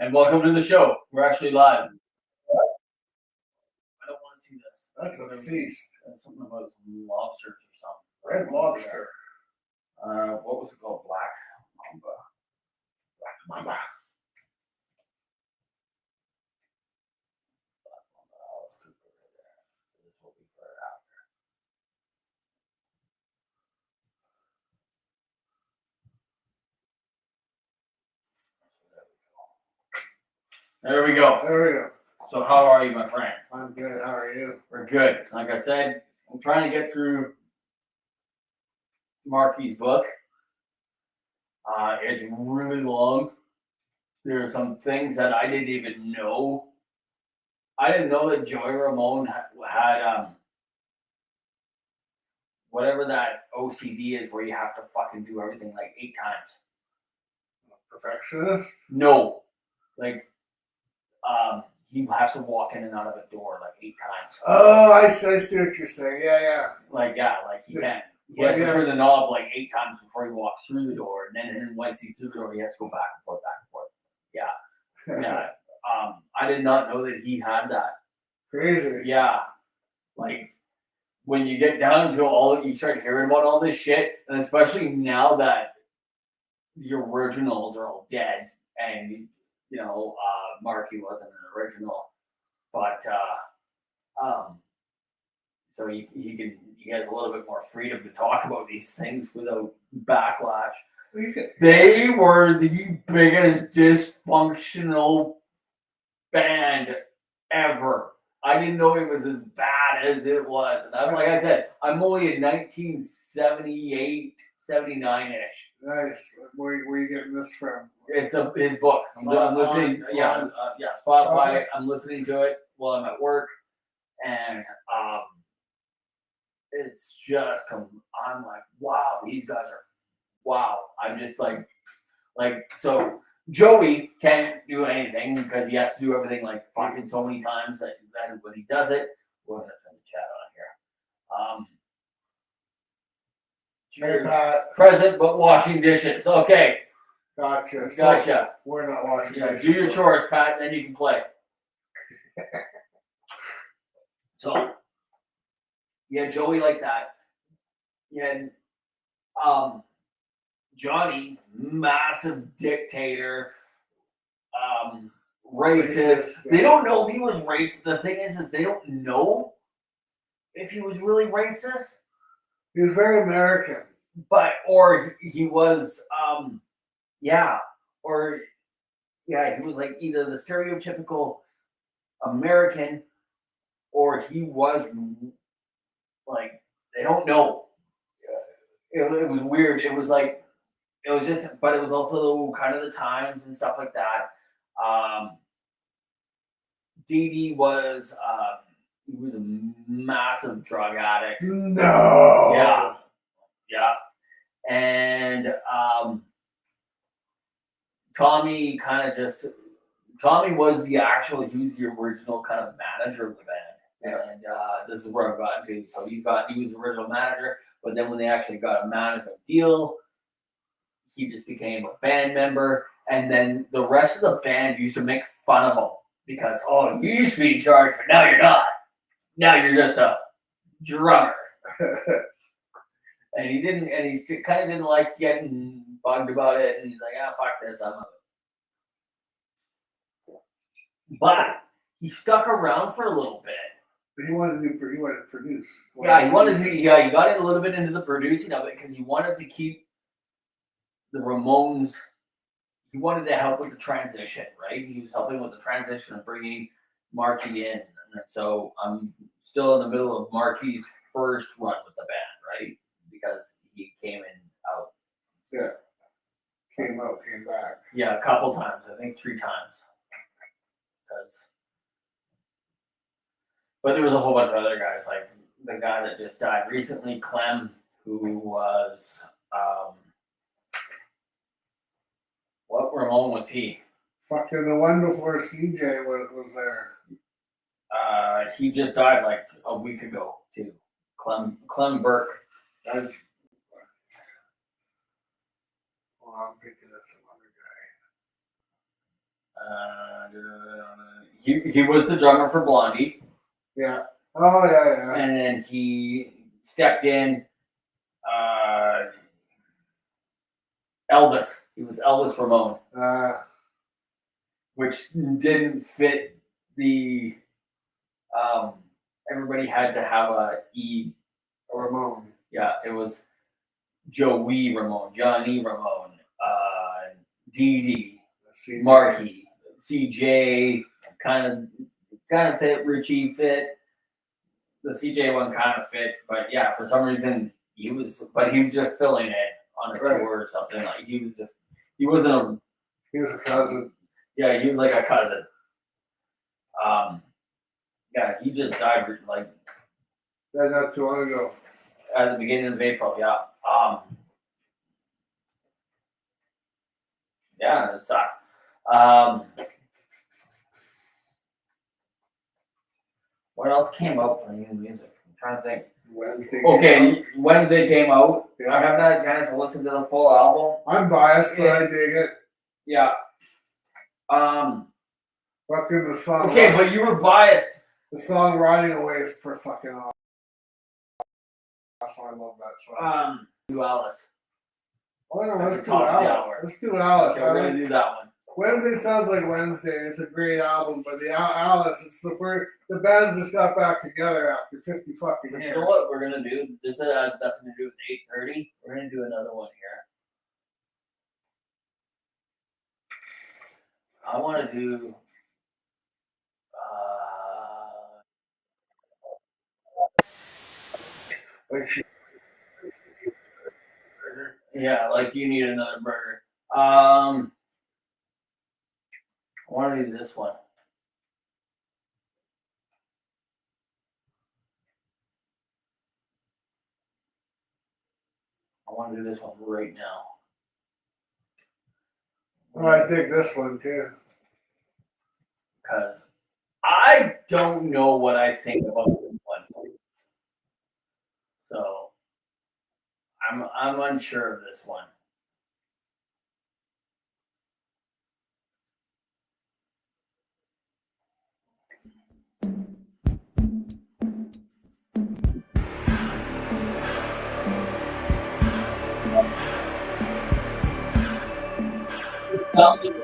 And welcome to the show. We're actually live. I don't want to see this. That's a feast. That's something about some lobsters or something. Red lobster. What was it called? Black Mamba. Black mamba. Black Mamba. I'll scoop it right there. This will be for after. There we go. There we go. So how are you, my friend? I'm good. How are you? We're good. Like I said, I'm trying to get through Marky's book. It's really long. There are some things that I didn't even know. I didn't know that Joey Ramone had whatever that OCD is where you have to fucking do everything like 8 times. Perfectionist? No. Like he has to walk in and out of a door like 8 times. Oh, I see what you're saying. Yeah. Like he can't. He has to turn the knob like 8 times before he walks through the door, and then once he's through the door, he has to go back and forth. Yeah. I did not know that he had that. Crazy. Yeah. Like when you get down to you start hearing about all this shit, and especially now that the originals are all dead, and Marky wasn't an original, but so he has a little bit more freedom to talk about these things without backlash. They were the biggest dysfunctional band ever. I didn't know it was as bad as it was. And like I said, I'm only in 1978, 79-ish. Nice. Where are you getting this from? It's his book. I'm listening. Spotify. I'm listening to it while I'm at work, and it's just I'm like, wow, these guys are wow. I'm just like so. Joey can't do anything because he has to do everything like fucking so many times that when he does it, we're gonna turn the chat on here. Cheers. Present but washing dishes. Okay. Gotcha. So we're not washing dishes. Do your chores, Pat, and then you can play. So Joey like that. Yeah, Johnny, massive dictator, racist. They don't know if he was racist. The thing is they don't know if he was really racist. He was very American. Or he was, he was like either the stereotypical American, or he was like, they don't know. It was weird. It was like, it was just, but it was also kind of the times and stuff like that. Dee Dee was, he was a massive drug addict. No. Yeah. And Tommy was he was the original kind of manager of the band. Yeah. And this is where I got to. So he was the original manager, but then when they actually got a management deal, he just became a band member, and then the rest of the band used to make fun of him because, you used to be in charge, but now you're not. Now you're just a drummer. And he kind of didn't like getting bugged about it, and he's like, fuck this, I'm out. But he stuck around for a little bit. But he wanted to produce. He got in a little bit into the producing of it because he wanted to keep the Ramones. He wanted to help with the transition, right? He was helping with the transition of bringing Marky in. And so I'm still in the middle of Marky's first run with the band, right? Because he came in out. Yeah. Came out, came back. Yeah, a couple times. I think 3 times. But there was a whole bunch of other guys, like the guy that just died recently, Clem, who was what Ramone was he? Fucking the one before CJ was there. He just died like a week ago too. Clem Burke. I'm thinking of some other guy. He was the drummer for Blondie. Yeah. Oh yeah. And then he stepped in. Elvis. He was Elvis Ramone, which didn't fit the. Everybody had to have a E. Ramone. Yeah, it was Joey Ramone, Johnny Ramone, Dee Dee, Marky, CJ, kind of fit. Richie fit. The CJ one kind of fit, but yeah, for some reason he was just filling in on a tour or something. Like he was a cousin. Yeah, he was like a cousin. Yeah, he just died like not too long ago. At the beginning of April, yeah. Yeah, it sucked. What else came out for new music? I'm trying to think. Wednesday came out. Yeah. I haven't had a chance to listen to the full album. I'm biased, but I dig it. Yeah. Fucking the song. Okay, but you were biased. The song "Riding Away" is per fucking awesome. I love that song. Do Alice. Oh no, let's do Alice. Let's do Alice. Okay, we're gonna do that one. Wednesday sounds like Wednesday. It's a great album, but the Alice, it's the first. The band just got back together after 50 fucking years. You know what we're gonna do? This has nothing to do with 8:30. We're gonna do another one here. I want to do. Yeah, like you need another burger. I want to do this one. I want to do this one right now. Oh, I dig this one too. Because I don't know what I think about this one. So I'm unsure of this one. This sounds like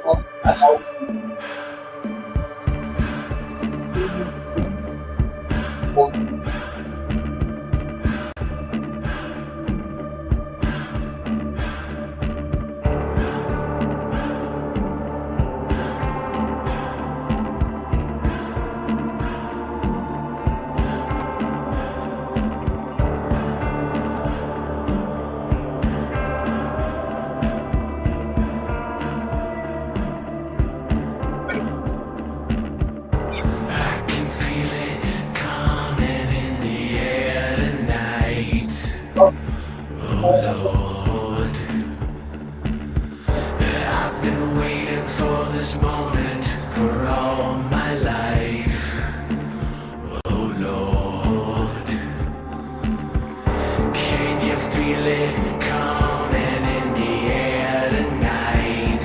Lord, I've been waiting for this moment for all my life. Oh Lord, can you feel it coming in the air tonight?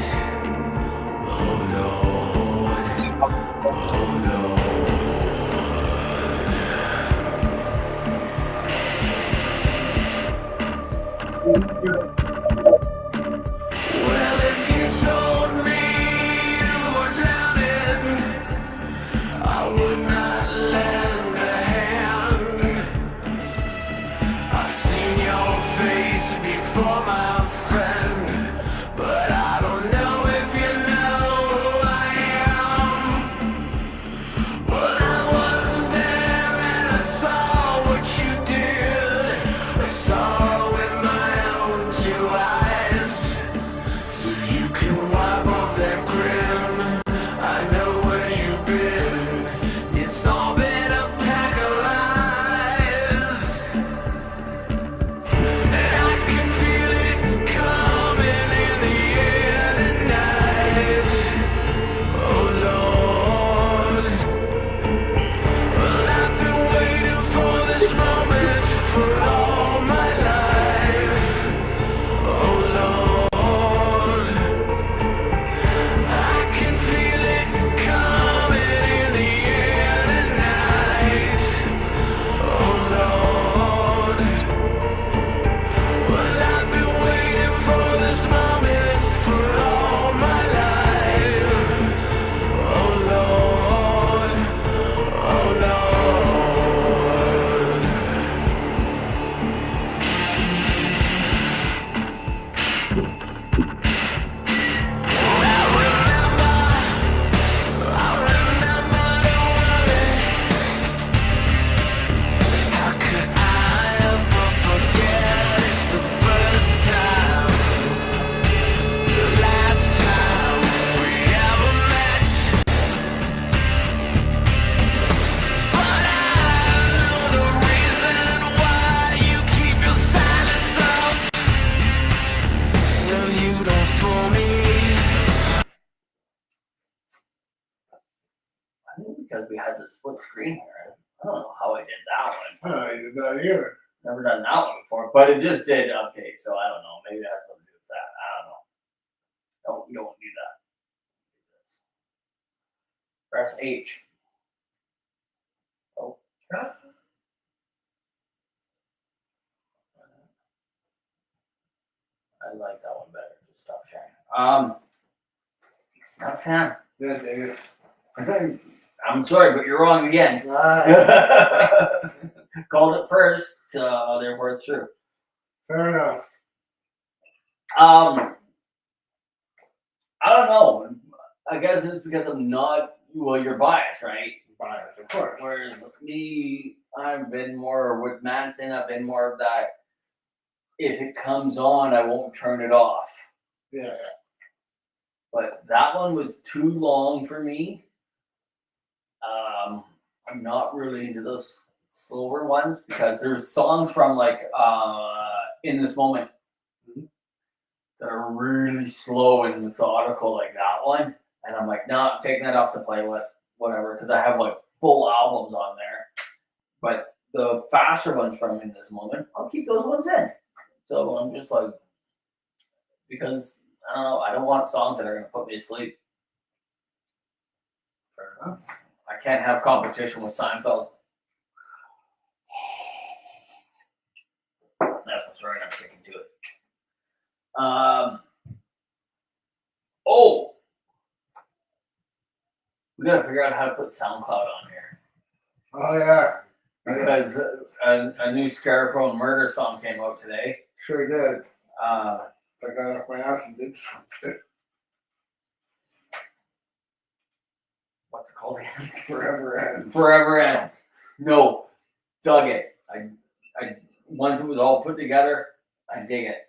Oh Lord, oh Lord. Well, if you told me you were drowning, I would not lend a hand. I've seen your face before, my friend, but I don't know if you know who I am. Well, I was there and I saw what you did. I saw with my own two eyes. So you can wipe off that grin. I know where you've been. It's all been a pack of lies. And I can feel it coming in the air tonight. Oh Lord. Well, I've been waiting for this moment for all my life. Oh Lord. I can feel it. split screen here. I don't know how I did that one. I did that either. Never done that one before, but it just did update, so I don't know. Maybe it has something to do with that. I don't know. No, you don't do that. Press H. Oh. I like that one better. Just stop sharing. Not a fan. Yeah, David. I'm sorry, but you're wrong again. Called it first, therefore it's true. Fair enough. I don't know. I guess it's because I'm not. Well, you're biased, right? Bias, of course. Whereas me, I've been more with Manson. I've been more of that. If it comes on, I won't turn it off. Yeah. But that one was too long for me. I'm not really into those slower ones because there's songs from like In This Moment that are really slow and methodical, like that one. And I'm like, nah, I'm taking that off the playlist, whatever, because I have like full albums on there. But the faster ones from In This Moment, I'll keep those ones in. So I'm just like, because I don't know, I don't want songs that are going to put me to sleep. Fair enough. I can't have competition with Seinfeld. That's my story, and I'm sticking to it. Oh, we gotta figure out how to put SoundCloud on here Oh, yeah. because a new Scarecrow and Murder song came out today. Sure did. Uh, I got off my ass and did something. what's it called again? Forever ends. Forever Ends. No, dug it. I once it was all put together, I dig it.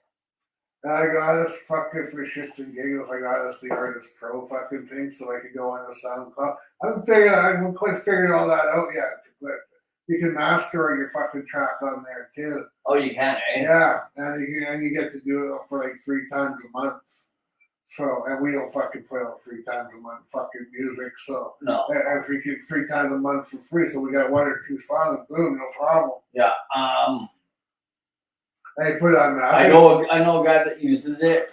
I got us fucking for shits and giggles. I got us the Artist Pro fucking thing so I could go on the SoundCloud. I haven't quite figured all that out yet. But you can master your fucking track on there too. Oh, you can, eh? Yeah, and you get to do it for like 3 times a month. So, and we don't fucking play out 3 times a month fucking music. So, No. if we get 3 times a month for free, so we got 1 or 2 songs, boom, no problem. Yeah. Hey, put it on that. I know a guy that uses it.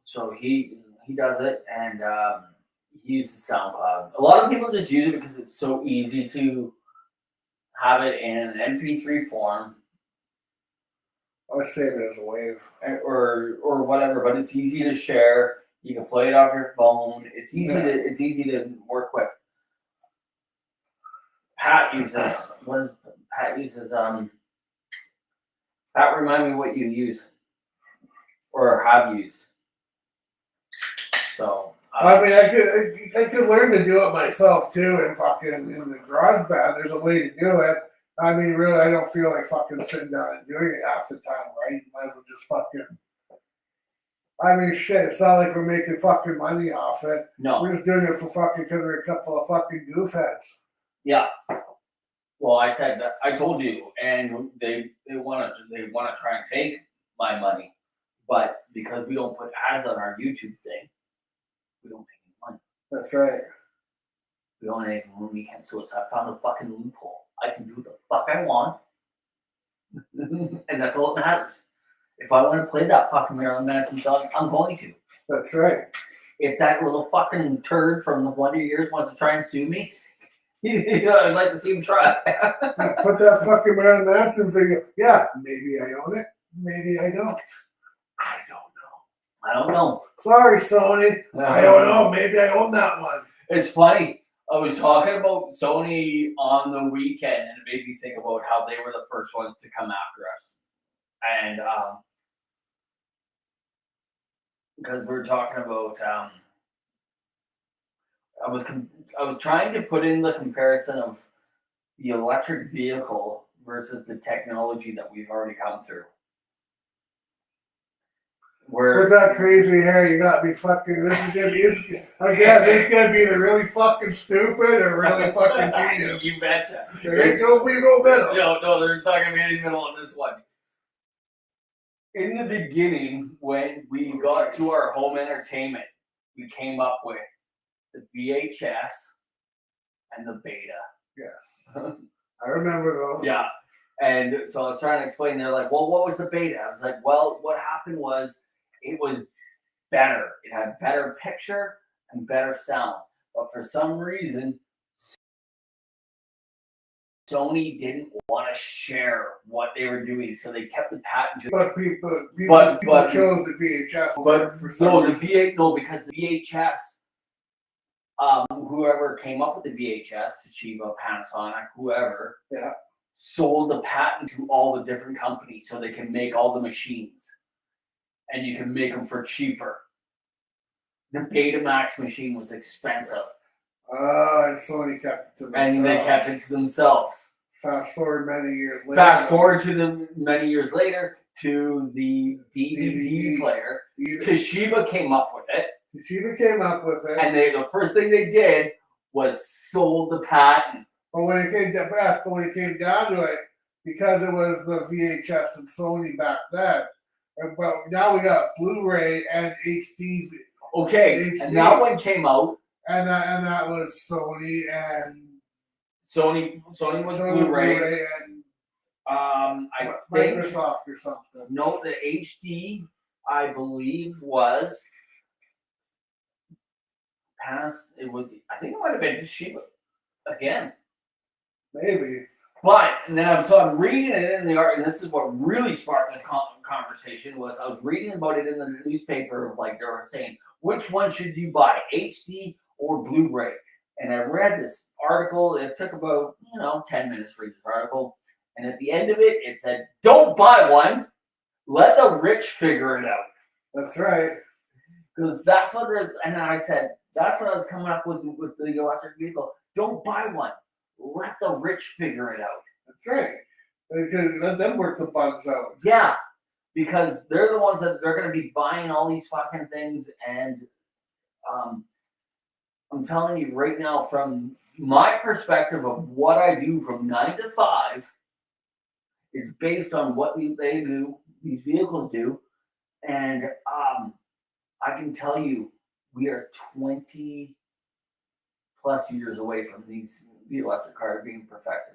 So he does it, and he uses SoundCloud. A lot of people just use it because it's so easy to have it in an MP3 form. I save it as a wave. Or whatever, but it's easy to share. You can play it off your phone. It's easy to work with. Pat uses Pat, remind me what you use or have used. So I mean, I could learn to do it myself too, and fucking in the garage band. There's a way to do it. I mean, really, I don't feel like fucking sitting down and doing it half the time, right? You might as well just fucking. I mean, shit. It's not like we're making fucking money off it. no, We're just doing it for fucking because we're a couple of fucking goofheads. yeah. Well, I said that I told you, and they want to try and take my money, but because we don't put ads on our YouTube thing, we don't make any money. That's right. We don't make any money. We can't. So I found a fucking loophole. I can do the fuck I want, and that's all that matters. If I want to play that fucking Marilyn Manson song, I'm going to. That's right. If that little fucking turd from the Wonder Years wants to try and sue me, I'd like to see him try. Put that fucking Marilyn Manson video. Yeah, maybe I own it. Maybe I don't. I don't know. I don't know. Sorry, Sony. I don't know. Maybe I own that one. It's funny. I was talking about Sony on the weekend, and it made me think about how they were the first ones to come after us. And because we were talking about, I was trying to put in the comparison of the electric vehicle versus the technology that we've already come through. With that crazy hair, you got me fucking. This is gonna be the really fucking stupid or really fucking genius. You betcha. There ain't no middle. No, there's not gonna be any middle on this one. In the beginning, when we got to our home entertainment, we came up with the VHS and the Beta. Yes. I remember those. Yeah. And so I was trying to explain, they're like, well, what was the Beta? I was like, well, what happened was it was better. It had better picture and better sound. But for some reason, Sony didn't want to share what they were doing, so they kept the patent. But people But- chose the VHS. But for some no, the reason. because the VHS, whoever came up with the VHS, Toshiba, Panasonic, whoever, Yeah. sold the patent to all the different companies so they can make all the machines, and you can make them for cheaper. The Betamax machine was expensive, And Sony kept it to themselves. and they kept it to themselves. Fast forward many years later. Fast forward to the many years later to the DVD DVDs. player. Even- Toshiba came up with it, Toshiba came up with it. and the first thing they did was sold the patent. But when it came down to it, because it was the VHS and Sony back then, but now we got Blu-ray and HD, Okay, HD. and that one came out. and that was Sony and Sony was Sony Blu-ray. and I think Microsoft or something. no, the HD I believe was It was, I think it might have been Toshiba again. Maybe. But now, so I'm reading it in the art, and this is what really sparked this conversation. Was I was reading about it in the newspaper, of like they were saying, which one should you buy, HD or Blu-ray? And I read this article. It took about 10 minutes to read this article, and at the end of it, it said, "Don't buy one. Let the rich figure it out." That's right. Because that's what there's. And I said, that's what I was coming up with the electric vehicle. Don't buy one. Let the rich figure it out. That's right. Because let them work the bugs out. Yeah, because they're the ones that they're going to be buying all these fucking things. And I'm telling you right now, from my perspective of what I do from 9 to 5, is based on what they do, these vehicles do. And I can tell you, we are 20 plus years away from the electric car being perfected.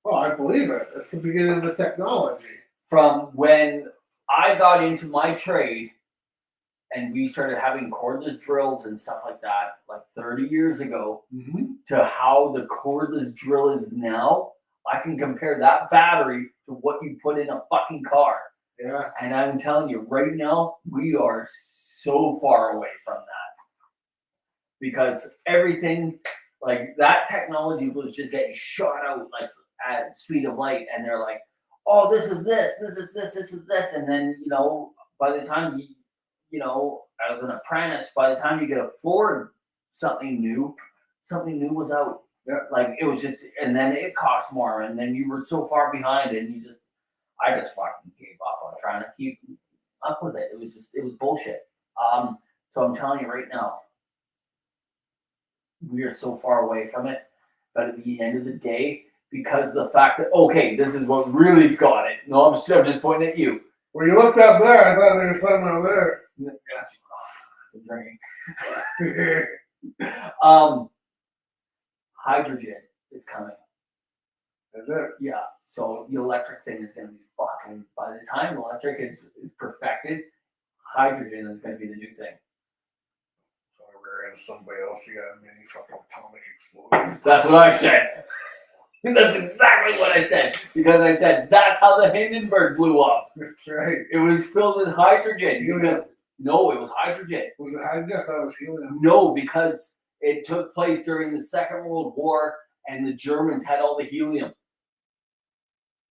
Well, I believe it. It's the beginning of the technology. From when I got into my trade and we started having cordless drills and stuff like that, like 30 years ago, to how the cordless drill is now, I can compare that battery to what you put in a fucking car. Yeah. And I'm telling you, right now, we are so far away from that. Because everything, like that technology was just getting shot out like at speed of light. And they're like, oh, this is this, this is this, this is this. And then, by the time as an apprentice, by the time you could afford something new was out. Yeah. Like it was just, and then it cost more. And then you were so far behind and I just fucking gave up on trying to keep up with it. It was bullshit. So I'm telling you right now, we are so far away from it. But at the end of the day, because the fact that, okay, this is what really got it. No, I'm just pointing at you. When you looked up there, I thought there was something over The there. hydrogen is coming. Is it? Yeah. So the electric thing is going to be fucking, by the time electric is perfected, hydrogen is going to be the new thing. So we're in somebody else. You got a mini fucking atomic explosion. That's what I said. That's exactly what I said. Because I said that's how the Hindenburg blew up. That's right. It was filled with hydrogen. Helium. No, it was hydrogen. Was it hydrogen? I thought it was helium. No, because it took place during the Second World War and the Germans had all the helium.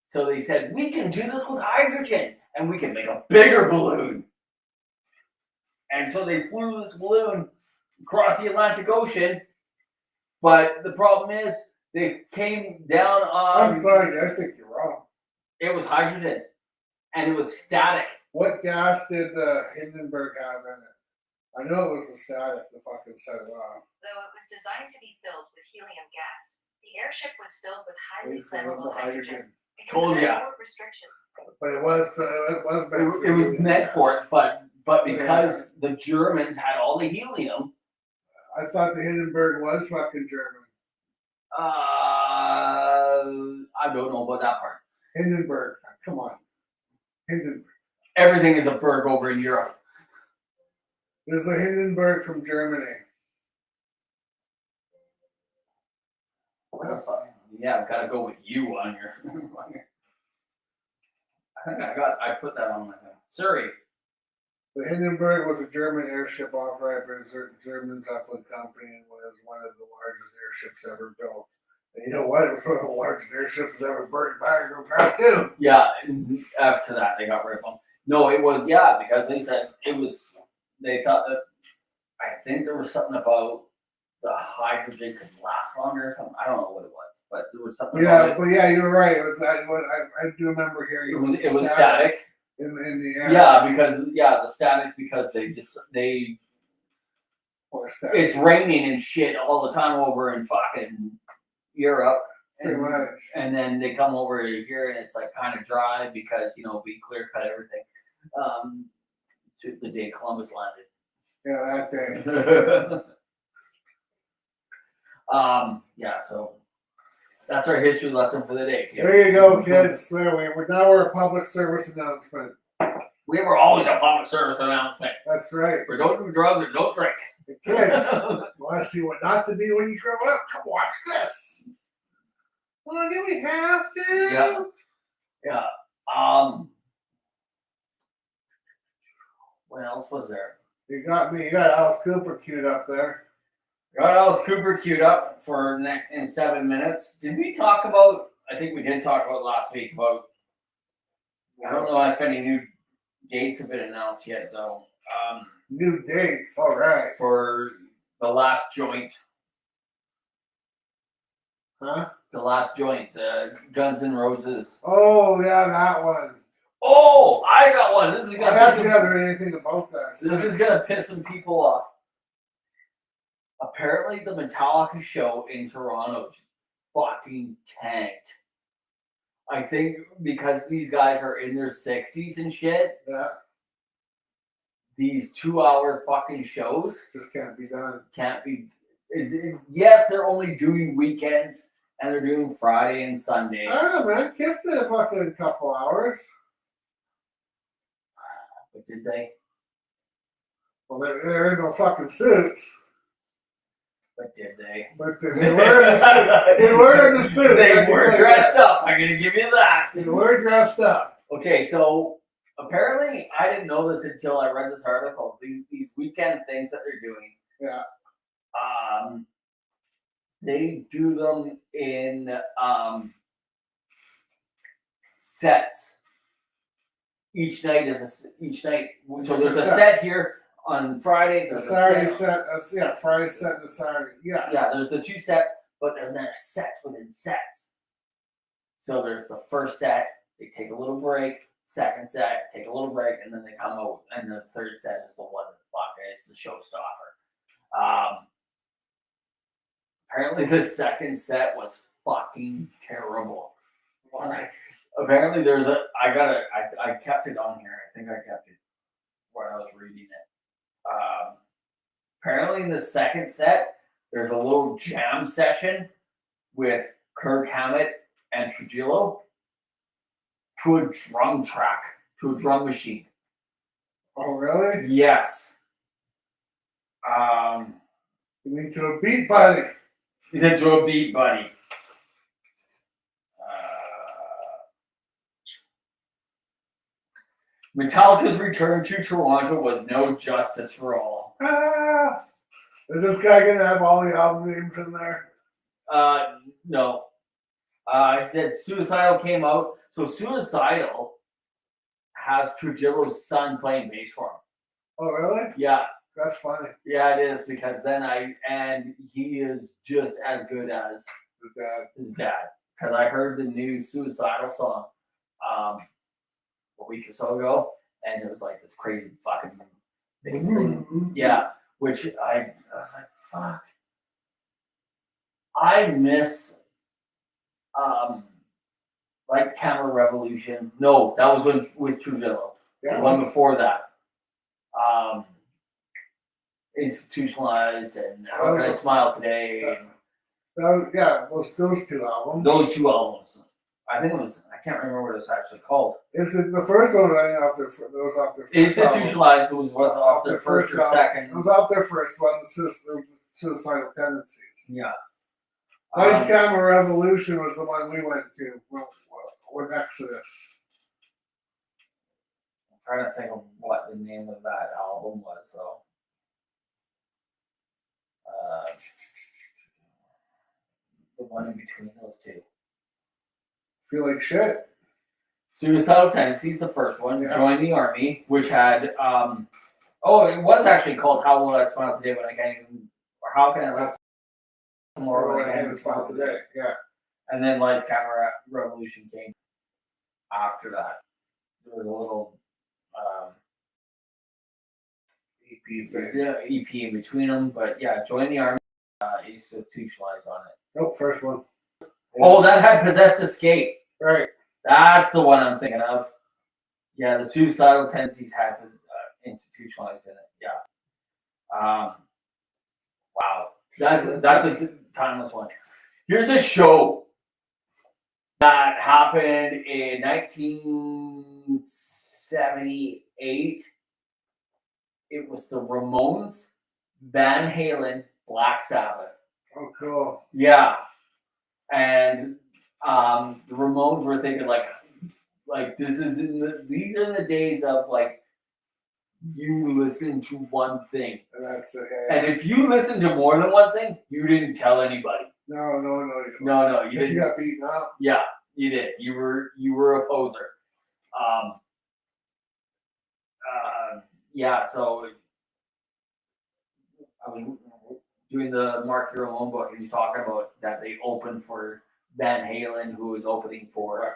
So they said, we can do this with hydrogen and we can make a bigger balloon. And so they flew this balloon across the Atlantic Ocean. But the problem is, they came down on. I'm sorry, I think you're wrong. It was hydrogen, and it was static. What gas did the Hindenburg have in it? I know it was the static that fucking set it off. Though it was designed to be filled with helium gas, the airship was filled with highly flammable hydrogen because Told of ya. export restriction. But it was meant It was meant for it, but But because the Germans had all the helium, I thought the Hindenburg was fucking German. I don't know about that part. Hindenburg. Come on. Hindenburg. Everything is a Berg over in Europe. There's the Hindenburg from Germany. Yeah, I've got to go with you on your. I think I put that on my thing. Surrey. The Hindenburg was a German airship operated by the German Zeppelin Company and was one of the largest airships ever built. And you know what? It was one of the largest airships that ever burnt back and crashed too. Yeah, and after that they got rid of them. No, it was because they said it was. They thought that I think there was something about the hydrogen could last longer or something. I don't know what it was, but there was something. Yeah, about but yeah, you were right. It was that. I do remember hearing it was static. in the air. Yeah, because the static because they Or static. it's raining and shit all the time over in fucking Europe. Pretty much. And then they come over here and it's like kind of dry because we clear cut everything. To the day Columbus landed. Yeah, that day. Yeah, so that's our history lesson for the day, kids. There you go, kids. We're a public service announcement. We were always a public service announcement. That's right. We don't do drugs and don't drink. The kids, you want to see what not to do when you grow up? Come watch this. Well, do we have to? Yeah. What else was there? You got me. You got Alice Cooper queued up there. Got Alice Cooper queued up for next in 7 minutes. Did we talk about? I think we did talk about last week about. I don't know if any new dates have been announced yet, though. New dates. All right. For the last joint. Huh? The last joint, the Guns N' Roses. Oh yeah, that one. Oh, I got one. This is I gonna haven't heard anything about that. This is gonna piss some people off. Apparently, the Metallica show in Toronto fucking tanked. I think because these guys are in their 60s and shit. Yeah. These 2-hour fucking shows Just can't be done. can't be. Yes, they're only doing weekends and they're doing Friday and Sunday. I don't know, man. Kiss did a fucking couple hours. But did they? Well, they're in no fucking suits. But did they? But they were in the suit. They were in the suit. They were dressed up. I'm gonna give you that. They were dressed up. Okay, so apparently I didn't know this until I read this article. These weekend things that they're doing. Yeah. They do them in sets. Each night is each night. So there's a set here on Friday. There's Saturday a set. Friday set and Saturday. Yeah. Yeah, there's the two sets, but then there's sets within sets. So there's the first set. They take a little break. Second set, take a little break, and then they come out. And the third set is the one that is the showstopper. Apparently, the second set was fucking terrible. Why? Apparently, I kept it on here. I think I kept it while I was reading it. Apparently, in the second set, there's a little jam session with Kirk Hammett and Trujillo to a drum track, to a drum machine. Oh, really? Yes. You mean to a beat, buddy? To a beat, buddy. Metallica's return to Toronto was no justice for all. Is this guy gonna have all the album names in there? No. I said Suicidal came out. So Suicidal has Trujillo's son playing bass for him. Oh, really? Yeah. That's funny. Yeah, it is because he is just as good as his dad. Because I heard the new Suicidal song a week or so ago, and it was like this crazy fucking bass thing. Yeah, which I was like, fuck. I miss Lights Camera Revolution. No, that was with Trujillo. Yeah. The one before that. Institutionalized and How Can I Smile Today. Those two albums. Those two albums. I think it was. I can't remember what it's actually called. It's the first one. I think off their first. Institutionalized. Album. It was off their first or second. It was off their first one. The Suicidal Tendencies. Yeah. Lights Camera Revolution was the one we went to with Exodus. I'm trying to think of what the name of that album was, though. The one in between those two. Feel like shit. Suicidal Tendencies, the first one. Yeah. Join the Army, which had it was actually called How Will I Smile Today When I Can't Even, or How Can I Live Tomorrow When I Can't Even Smile Today. Yeah. And then Lights Camera Revolution came after that. There was a little EP thing. Yeah, EP in between them, but yeah, Join the Army. Institutionalized on it. Nope, first one. Yeah. Oh, that had Possessed Escape. Right. That's the one I'm thinking of. Yeah, the Suicidal Tendencies had institutionalized in it. Yeah. Wow. That's a timeless one. Here's a show that happened in 1978. It was the Ramones, Van Halen, Black Sabbath. Oh, cool. Yeah. And the Ramones were thinking like these are in the days of like you listen to one thing. And that's it. And if you listen to more than one thing, you didn't tell anybody. No. You didn't. You got beaten up. Yeah, you did. You were a poser. Yeah, so I was doing the Mark Your Own book, and he's talking about that they opened for Van Halen, who was opening for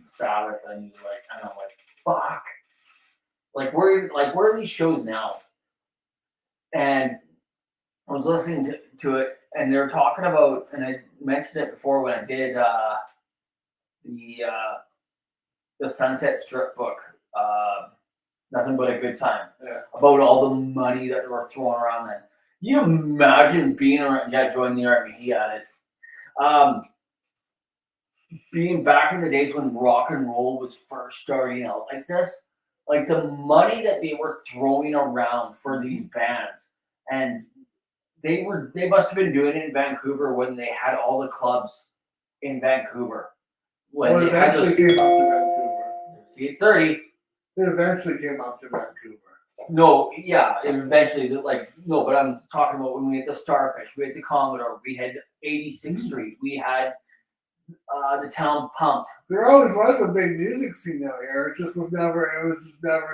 Sabbath, and he's like, and I'm like, fuck. Where are these shows now? And I was listening to it, and they were talking about, and I mentioned it before when I did the Sunset Strip book, Nothing But a Good Time, about all the money that they were throwing around then. You imagine being around, join the Army, he had it. Being back in the days when rock and roll was first starting out like this, like the money that they were throwing around for these bands, and they must have been doing it in Vancouver when they had all the clubs in Vancouver. When they eventually came up to Vancouver. See, at 30. They eventually came up to Vancouver. No, yeah, eventually, no, but I'm talking about when we had the Starfish, we had the Commodore, we had 86th Street, we had the Town Pump. There always was a big music scene out here. It was just never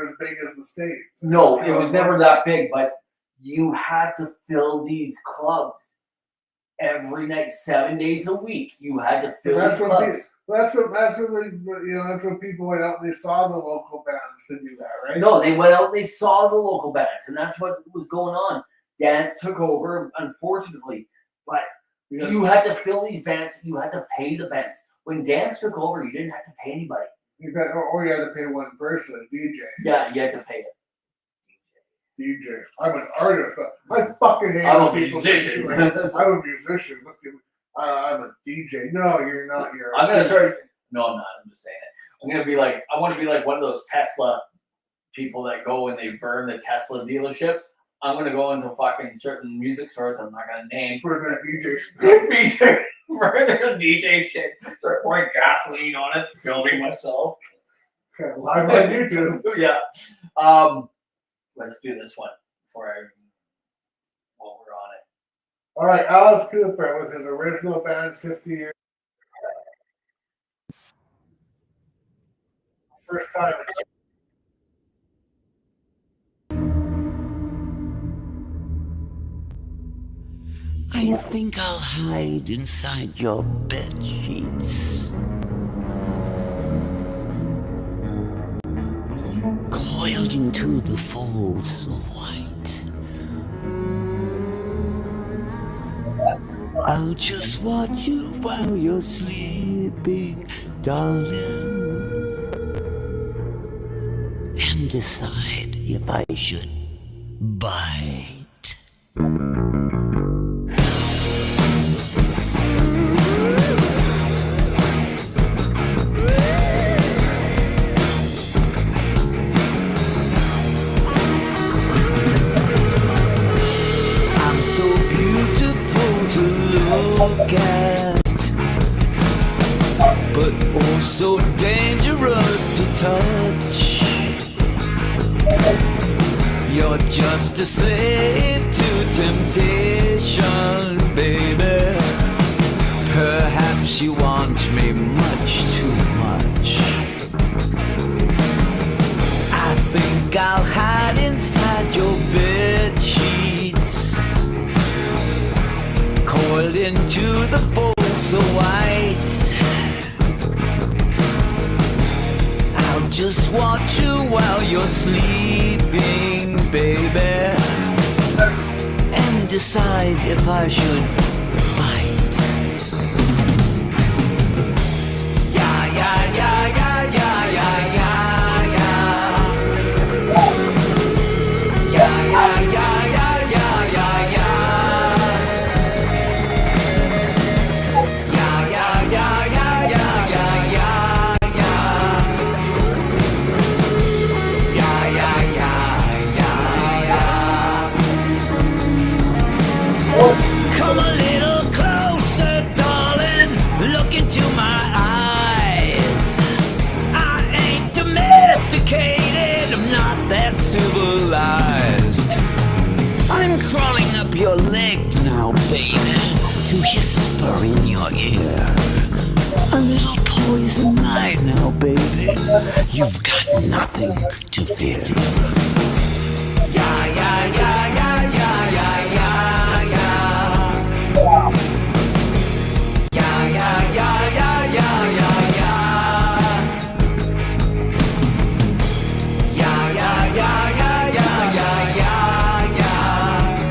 as big as the States. No, it was never that big, but you had to fill these clubs every night, 7 days a week. You had to fill these clubs. That's when people went out and they saw the local bands to do that, right? No, they went out and they saw the local bands, and that's what was going on. Dance took over, unfortunately, but you had to fill these bands. You had to pay the bands. When Dance took over, you didn't have to pay anybody. Or you had to pay one person, a DJ. Yeah, you had to pay it. DJ. I'm an artist. I fucking hate I'm a people. musician. I'm a musician. Look at me. I'm a DJ. No, you're not. I'm gonna start. No, I'm not. I'm just saying it. I'm gonna be like. I want to be like one of those Tesla people that go and they burn the Tesla dealerships. I'm gonna go into fucking certain music stores. I'm not gonna name for their DJ stuff. For their DJ shit. Start pouring gasoline on it, filming myself. Live on YouTube. Yeah. Let's do this one while we're on it. All right, Alice Cooper with his original band, 50 Years. First time. I think I'll hide inside your bed sheets. Coiled into the folds of white. I'll just watch you while you're sleeping, darling, and decide if I should bite. I'm so beautiful to look at, but also dangerous to touch. You're just a slave to temptation, baby. Perhaps you want me much too much. I think I'll hide inside your bed sheets, coiled into the folds so white. I'll just watch you while you're sleeping, baby, and decide if I should bite. Yeah, yeah, yeah, yeah, yeah, yeah, yeah, yeah. Yeah, yeah, yeah, yeah, yeah, yeah, yeah. Yeah, yeah, yeah, yeah, yeah, yeah, yeah, yeah. Yeah, yeah, yeah, yeah, yeah. Come a little closer, darling. Look into my eyes. I ain't domesticated. I'm not that civilized. I'm crawling up your leg now, baby, to whisper in your ear. A little poison lie now, baby. You've got nothing to fear. Yeah, yeah, yeah, yeah, yeah, yeah, yeah, yeah. Yeah, yeah, yeah, yeah, yeah, yeah, yeah. Yeah, yeah, yeah, yeah, yeah, yeah, yeah, yeah.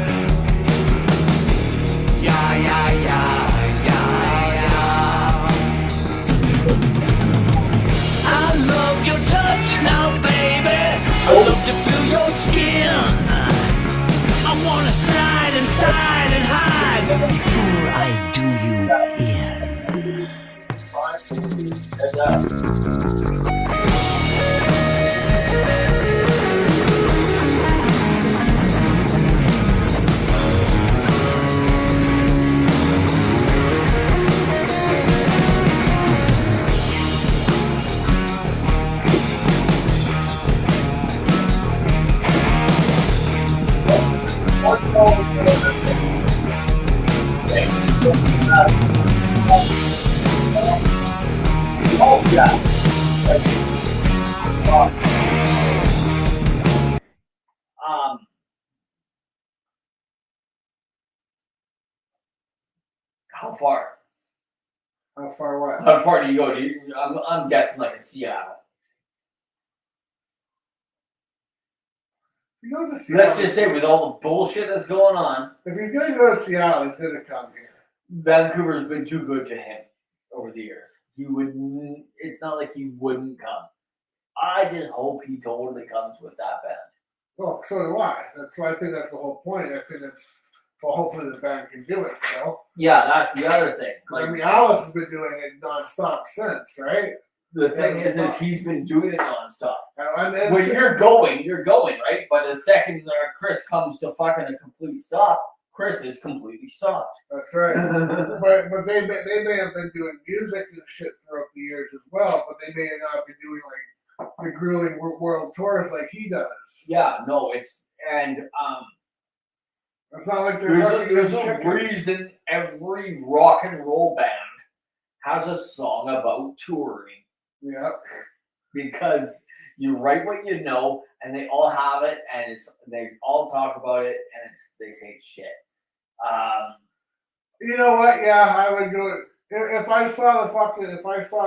Yeah, yeah, yeah, yeah, yeah. I love your touch now, baby. I love to feel your skin. I wanna slide inside and hide before I do you in. How far? How far what? How far do you go? I'm guessing like in Seattle. If you go to Seattle, Let's just say with all the bullshit that's going on, if he's gonna go to Seattle, he's gonna come here. Vancouver's been too good to him over the years. He wouldn't. It's not like he wouldn't come. I just hope he totally comes with that band. Well, so do I. That's why I think that's the whole point. I think it's well, hopefully the band can do it still. Yeah, that's the other thing. I Like mean, Alice has been doing it nonstop since, right? the thing is he's been doing it nonstop. And When you're going, right? But the second Chris comes to fucking a complete stop, Chris is completely stopped. that's right. but they may have been doing music and shit throughout the years as well, but they may not be doing like the grueling world tours like he does. Yeah, no, it's and It's not like they're fucking there's a chickens. reason every rock and roll band has a song about touring. Yeah. Because you write what you know, and they all have it, and they all talk about it, and they say shit. You know what? Yeah, I would go. If I saw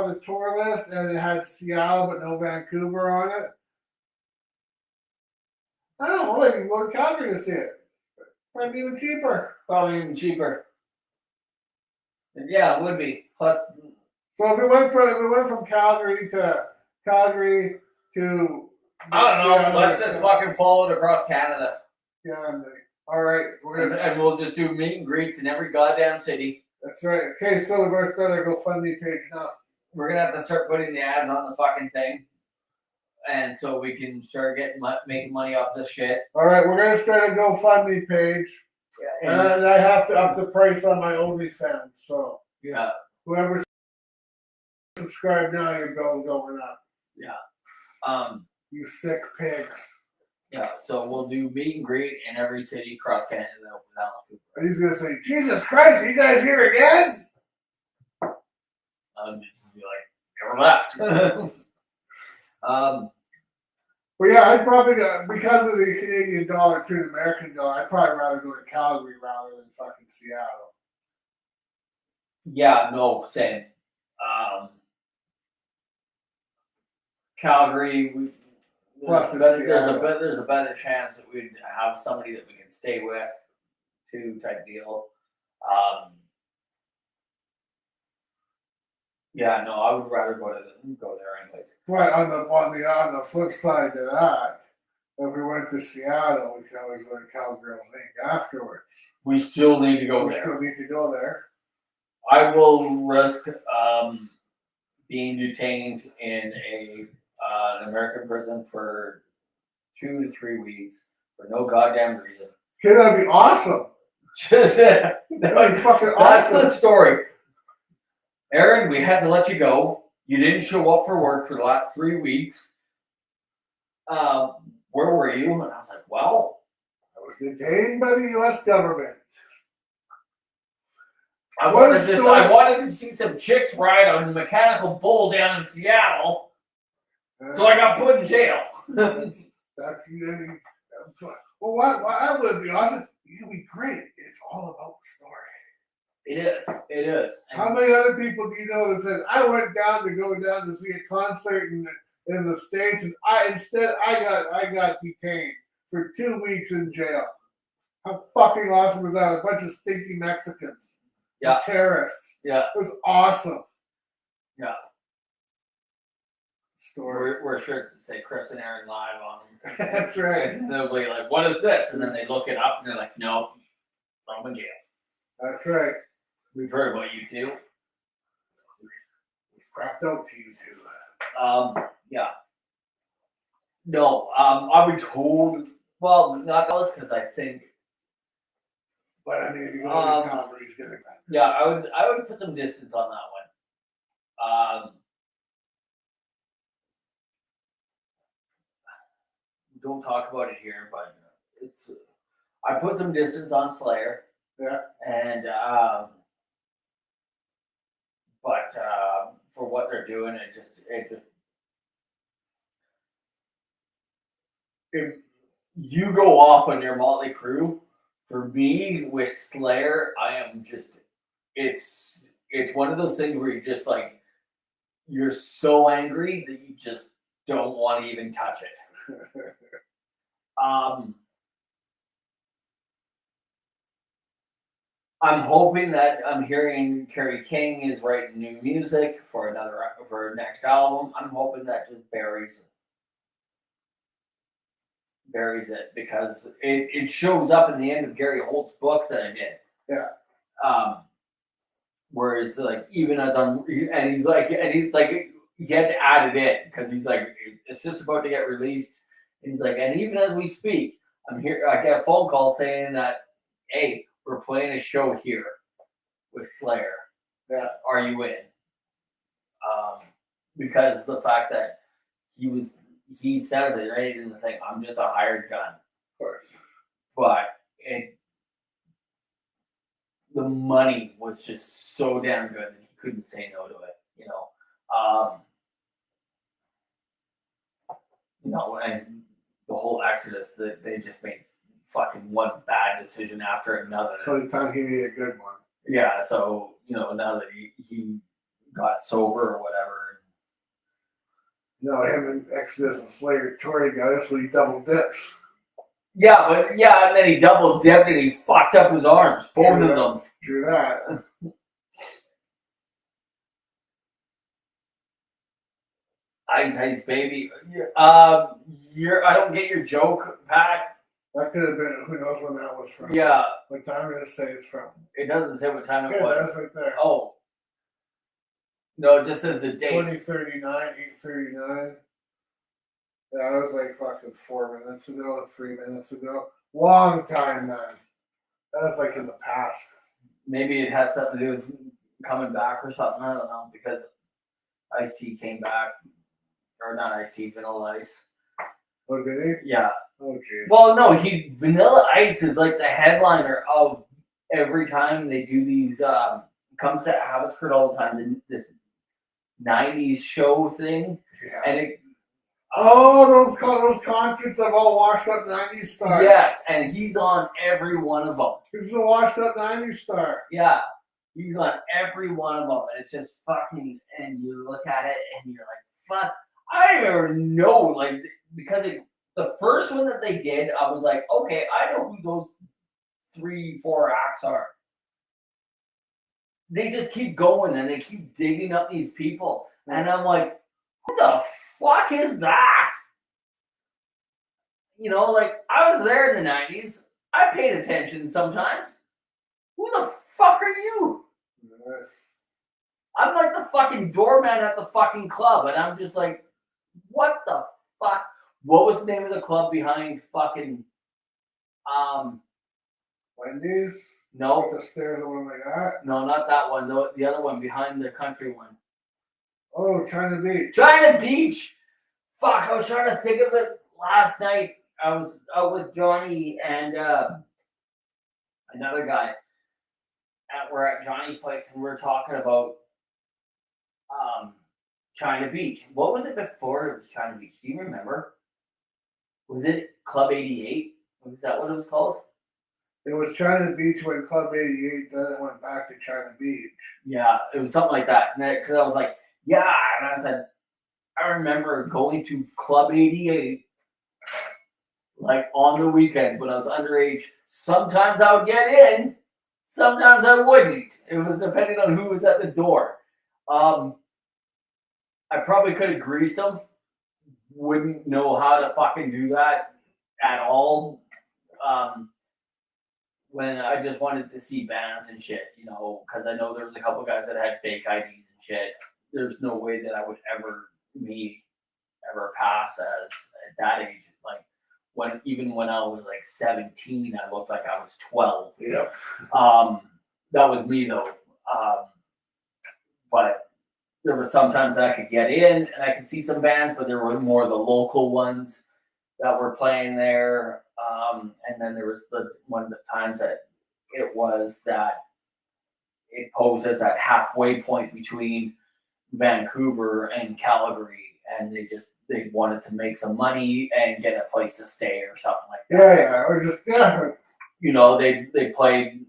the tour list and it had Seattle but no Vancouver on it, I don't know. Maybe go to Calgary to see it. Might be even cheaper. Probably even cheaper. Yeah, it would be. Plus, So if we went from Calgary to I don't Yeah, know. Let's just fucking follow it across Canada. Yeah, all right. And we'll just do meet and greets in every goddamn city. That's right. Okay, so we're starting to GoFundMe page now. We're gonna have to start putting the ads on the fucking thing. And so we can start getting making money off this shit. All right, we're gonna start a GoFundMe page, Yeah, and I have to up the price on my OnlyFans. So yeah. whoever subscribe now, your bill's going up. You sick pigs. Yeah. So we'll do meet and greet in every city across Canada. And he's gonna say, "Jesus Christ, are you guys here again?" Just be like, never left. But yeah, I'd probably go, because of the Canadian dollar to the American dollar, I'd probably rather go to Calgary rather than fucking Seattle. Yeah, no, same. Calgary, Plus it's there's Seattle. a better chance that we'd have somebody that we can stay with, too, type deal. Yeah, no, I would rather go there anyways. But on the flip side to that, if we went to Seattle, we could always go to Calgary Lake afterwards. We still need to go We there. still need to go there. I will risk being detained in an American prison for 2 to 3 weeks for no goddamn reason. Okay, that'd be awesome. Just That'd be fucking that's awesome. the story. Aaron, we had to let you go. You didn't show up for work for the last 3 weeks. Where were you? And I was like, well, I was detained by the U.S. government. I What a wanted story. I wanted to see some chicks ride on a mechanical bull down in Seattle, so I got put in jail. That's well, why would be awesome? You'd be great. It's all about the story. It is. It is. And How many other people do you know that said I went down to see a concert in the States and I got detained for 2 weeks in jail? How fucking awesome was that? A bunch of stinky Mexicans. Yeah. Terrorists. Yeah. It was awesome. Yeah. Story. wear shirts that say Chris and Aaron live on them. That's right. And they'll be like, what is this? And then they look it up and they're like, no, I'm in jail. That's right. We've heard about you too. We've crapped out to you too. Yeah. No, I would hold, well, not those because I think, But I mean, if you go to Calgary, he's gonna. yeah, I would put some distance on that one. Don't talk about it here, but it's, I put some distance on Slayer. Yeah. And, but for what they're doing, if you go off on your Motley Crue, for me with Slayer, I am just, it's one of those things where you're just like, you're so angry that you just don't want to even touch it. I'm hoping that I'm hearing Kerry King is writing new music for next album. I'm hoping that just buries it because it shows up in the end of Gary Holt's book that I did. Yeah. Whereas like even as he had to add it in because he's like it's just about to get released. And he's like, and even as we speak, I get a phone call saying that, hey, we're playing a show here with Slayer. Yeah. Are you in? Because the fact that he says it right in the thing, I'm just a hired gun. Of course. But the money was just so damn good that he couldn't say no to it, you know. And the whole Exodus, that they just made fucking one bad decision after another. So you thought he made a good one. Yeah, so now that he got sober or whatever. No, him and Exodus and Slayer touring together, so he double dips. Yeah, and then he double dipped and he fucked up his arms, both of them. True that. Ice baby. I don't get your joke, Pat. That could have been, who knows when that was from. Yeah, What time did it say it's from? it doesn't say what time it Yeah, was. that's right there. Oh. No, it just says the date. 2039, 8:39. Yeah, that was like fucking 4 minutes ago and 3 minutes ago. Long time, man. That was like in the past. Maybe it had something to do with coming back or something. I don't know, because Ice-T came back. Or not Ice-T, Vanilla Ice. Oh, did he? Yeah. Oh, jeez. Well, no, Vanilla Ice is like the headliner of every time they do these, comes to Abbotsford all the time, this 90s show thing. Yeah. And it, Oh, those concerts of all washed up 90s stars. yes, and he's on every one of them. He's a washed up 90s star. Yeah, he's on every one of them. And it's just fucking, and you look at it and you're like, fuck. I never know, like, because the first one that they did, I was like, okay, I know who those 3-4 acts are. They just keep going and they keep digging up these people. And I'm like, who the fuck is that? You know, like, I was there in the 90s. I paid attention sometimes. Who the fuck are you? Yes. I'm like the fucking doorman at the fucking club. And I'm just like, what the fuck? What was the name of the club behind fucking, Wendy's? no, The stairs or one like that? no, not that one. The other one behind the country one. Oh, China Beach. China Beach. Fuck, I was trying to think of it last night. I was out with Johnny and another guy. We're at Johnny's place and we're talking about China Beach. What was it before it was China Beach? Do you remember? Was it Club 88? Was that what it was called? It was China Beach when Club 88, then it went back to China Beach. Yeah, it was something like that. Because I was like, yeah. And I said, I remember going to Club 88 like on the weekend when I was underage. Sometimes I would get in, sometimes I wouldn't. It was depending on who was at the door. I probably could have greased them. Wouldn't know how to fucking do that at all. When I just wanted to see bands and shit, you know, because I know there was a couple guys that had fake IDs and shit. There's no way that I would ever pass as at that age. Like even when I was like 17, I looked like I was 12. Yep. That was me though. But there were sometimes that I could get in and I could see some bands, but there were more the local ones that were playing there. And then there was the ones at times that it posed as that halfway point between Vancouver and Calgary, and they wanted to make some money and get a place to stay or something like that. Yeah, or just, yeah. You know, they played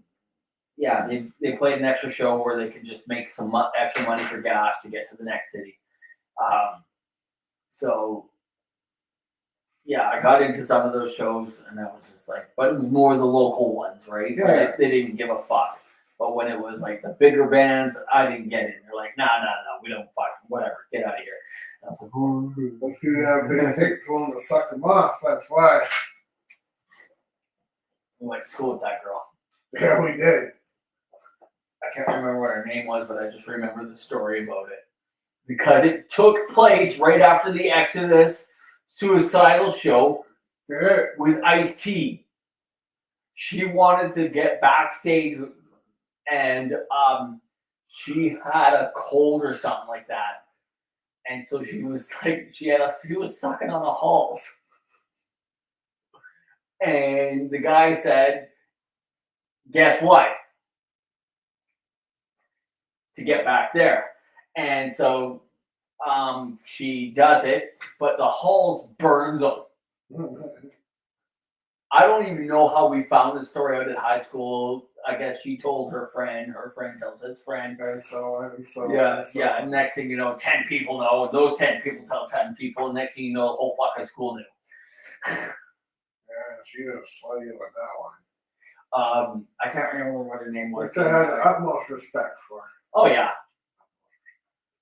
an extra show where they could just make some extra money for gas to get to the next city. So yeah, I got into some of those shows and I was just like, but it was more the local ones, right? Yeah. They didn't give a fuck. But when it was like the bigger bands, I didn't get in. They're like, no, we don't fuck, whatever, get out of here. And I was like, ooh. If you have big dicks willing to suck them off, that's why. We went to school with that girl. Yeah, we did. I can't remember what her name was, but I just remember the story about it. Because it took place right after the Exodus Suicidal show Yeah. with Ice-T. She wanted to get backstage and she had a cold or something like that. And so she was like, she was sucking on the halls. And the guy said, guess what? To get back there. And so she does it, but the halls burns them. I don't even know how we found the story out at high school. I guess she told her friend tells his friend. And so. Yeah. And next thing you know, 10 people know, and those 10 people tell 10 people, and next thing you know, the whole fucking school knew. Yeah, she was slutty with that one. I can't remember what her name was. Which I had the utmost respect for. Oh yeah.